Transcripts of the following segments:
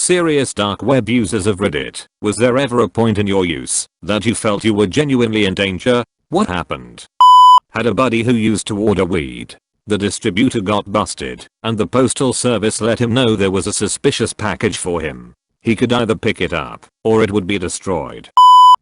Serious dark web users of Reddit, was there ever a point in your use that you felt you were genuinely in danger? What happened? Had a buddy who used to order weed. The distributor got busted, and the postal service let him know there was a suspicious package for him. He could either pick it up, or it would be destroyed.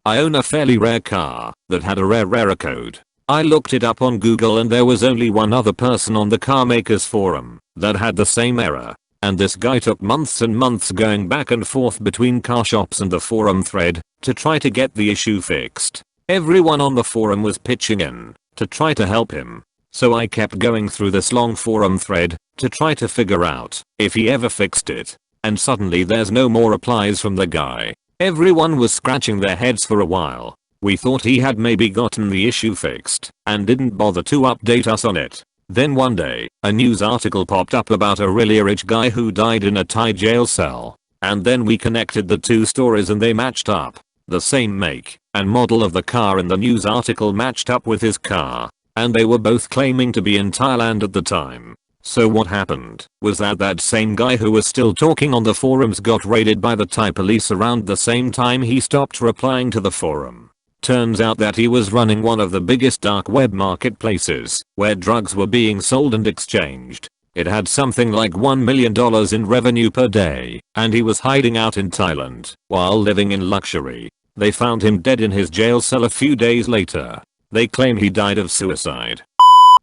I own a fairly rare car that had a rare code. I looked it up on Google and there was only one other person on the car makers forum that had the same error. And this guy took months and months going back and forth between car shops and the forum thread to try to get the issue fixed. Everyone on the forum was pitching in to try to help him. So I kept going through this long forum thread to try to figure out if he ever fixed it. And suddenly there's no more replies from the guy. Everyone was scratching their heads for a while. We thought he had maybe gotten the issue fixed and didn't bother to update us on it. Then one day, a news article popped up about a really rich guy who died in a Thai jail cell. And then we connected the two stories and they matched up. The same make and model of the car in the news article matched up with his car. And they were both claiming to be in Thailand at the time. So what happened was that same guy who was still talking on the forums got raided by the Thai police around the same time he stopped replying to the forum. Turns out that he was running one of the biggest dark web marketplaces where drugs were being sold and exchanged. It had something like $1 million in revenue per day, and he was hiding out in Thailand while living in luxury. They found him dead in his jail cell a few days later. They claim he died of suicide.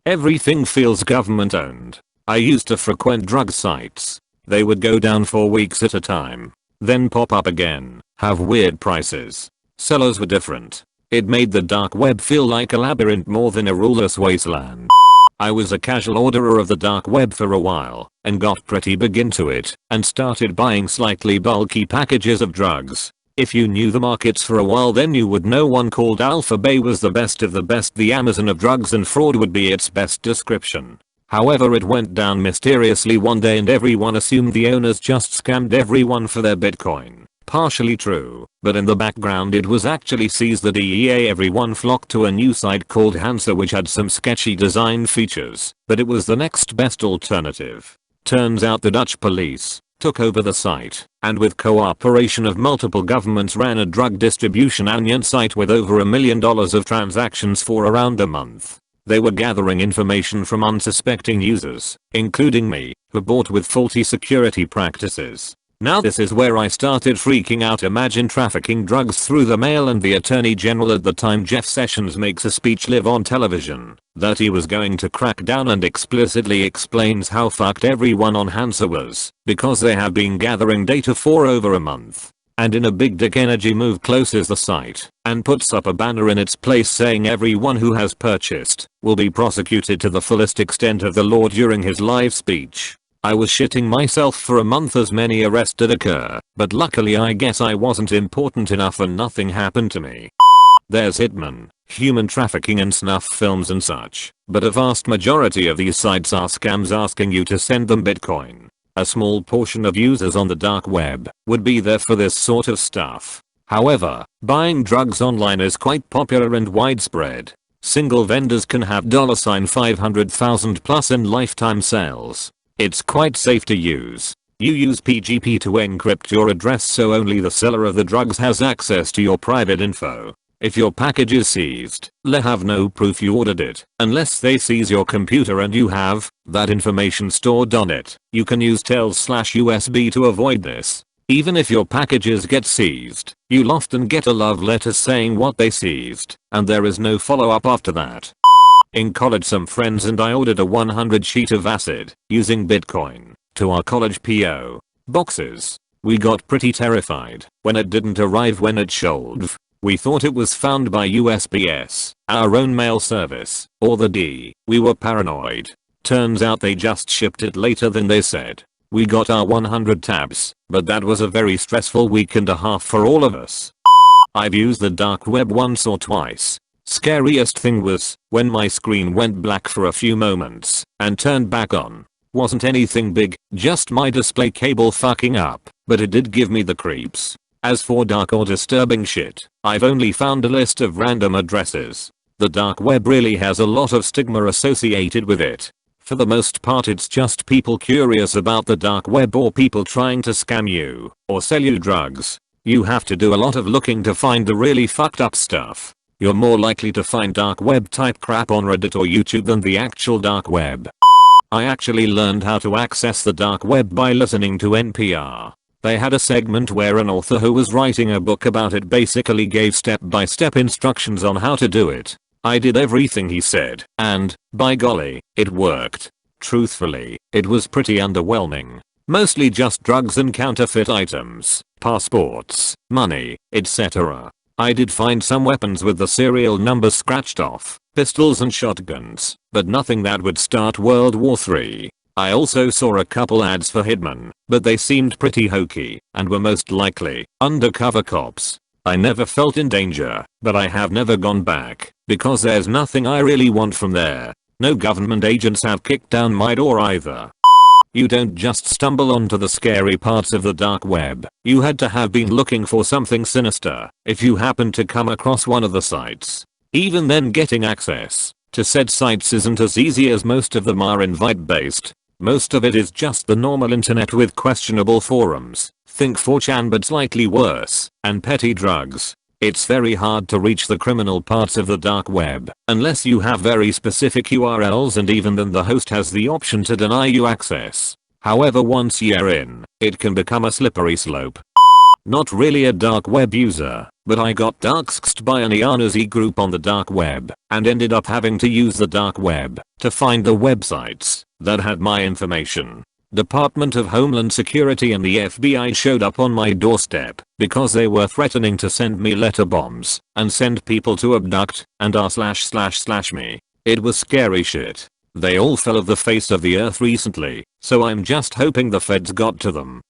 Everything feels government owned. I used to frequent drug sites. They would go down for weeks at a time, then pop up again, have weird prices. Sellers were different. It made the dark web feel like a labyrinth more than a ruleless wasteland. I was a casual orderer of the dark web for a while and got pretty big into it and started buying slightly bulky packages of drugs. If you knew the markets for a while then you would know one called Alpha Bay was the best of the best. The Amazon of drugs and fraud would be its best description. However, it went down mysteriously one day and everyone assumed the owners just scammed everyone for their Bitcoin. Partially true, but in the background it was actually seized the DEA. Everyone flocked to a new site called Hansa which had some sketchy design features, but it was the next best alternative. Turns out the Dutch police took over the site and with cooperation of multiple governments ran a drug distribution onion site with over $1 million of transactions for around a month. They were gathering information from unsuspecting users, including me, who bought with faulty security practices. Now this is where I started freaking out. Imagine trafficking drugs through the mail and the Attorney General at the time, Jeff Sessions, makes a speech live on television that he was going to crack down and explicitly explains how fucked everyone on Hansa was because they have been gathering data for over a month. And in a big dick energy move closes the site and puts up a banner in its place saying everyone who has purchased will be prosecuted to the fullest extent of the law during his live speech. I was shitting myself for a month as many arrests did occur, but luckily I guess I wasn't important enough and nothing happened to me. There's hitmen, human trafficking and snuff films and such, but a vast majority of these sites are scams asking you to send them Bitcoin. A small portion of users on the dark web would be there for this sort of stuff. However, buying drugs online is quite popular and widespread. Single vendors can have $500,000 plus in lifetime sales. It's quite safe to use. You use PGP to encrypt your address so only the seller of the drugs has access to your private info. If your package is seized, they have no proof you ordered it unless they seize your computer and you have that information stored on it. You can use Tel/USB to avoid this. Even if your packages get seized, you'll often get a love letter saying what they seized, and there is no follow-up after that. In college some friends and I ordered a 100 sheet of acid using Bitcoin to our college PO boxes. We got pretty terrified when it didn't arrive when it should. We thought it was found by USPS, our own mail service, or the D. We were paranoid. Turns out they just shipped it later than they said. We got our 100 tabs, but that was a very stressful week and a half for all of us. I've used the dark web once or twice. Scariest thing was when my screen went black for a few moments and turned back on. Wasn't anything big, just my display cable fucking up, but it did give me the creeps. As for dark or disturbing shit, I've only found a list of random addresses. The dark web really has a lot of stigma associated with it. For the most part it's just people curious about the dark web or people trying to scam you or sell you drugs. You have to do a lot of looking to find the really fucked up stuff. You're more likely to find dark web type crap on Reddit or YouTube than the actual dark web. I actually learned how to access the dark web by listening to NPR. They had a segment where an author who was writing a book about it basically gave step-by-step instructions on how to do it. I did everything he said, and, by golly, it worked. Truthfully, it was pretty underwhelming. Mostly just drugs and counterfeit items, passports, money, etc. I did find some weapons with the serial numbers scratched off, pistols and shotguns, but nothing that would start World War III. I also saw a couple ads for hitmen, but they seemed pretty hokey and were most likely undercover cops. I never felt in danger, but I have never gone back because there's nothing I really want from there. No government agents have kicked down my door either. You don't just stumble onto the scary parts of the dark web. You had to have been looking for something sinister if you happen to come across one of the sites. Even then, getting access to said sites isn't as easy as most of them are invite based. Most of it is just the normal internet with questionable forums, think 4chan but slightly worse, and petty drugs. It's very hard to reach the criminal parts of the dark web unless you have very specific URLs, and even then the host has the option to deny you access. However, once you're in, it can become a slippery slope. Not really a dark web user, but I got darksxed by an Ianazi group on the dark web and ended up having to use the dark web to find the websites that had my information. Department of Homeland Security and the FBI showed up on my doorstep because they were threatening to send me letter bombs and send people to abduct and r//me. It was scary shit. They all fell off the face of the earth recently, so I'm just hoping the feds got to them.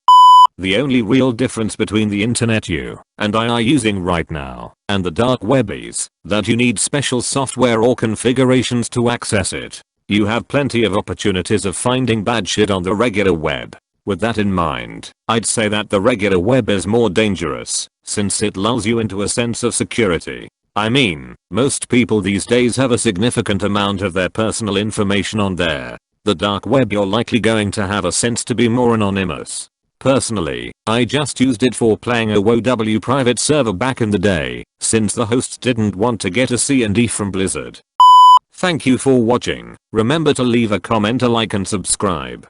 The only real difference between the internet you and I are using right now and the dark web is that you need special software or configurations to access it. You have plenty of opportunities of finding bad shit on the regular web. With that in mind, I'd say that the regular web is more dangerous since it lulls you into a sense of security. I mean, most people these days have a significant amount of their personal information on there. The dark web, you're likely going to have a sense to be more anonymous. Personally, I just used it for playing a WoW private server back in the day, since the hosts didn't want to get a C&D from Blizzard. Thank you for watching. Remember to leave a comment, a like and subscribe.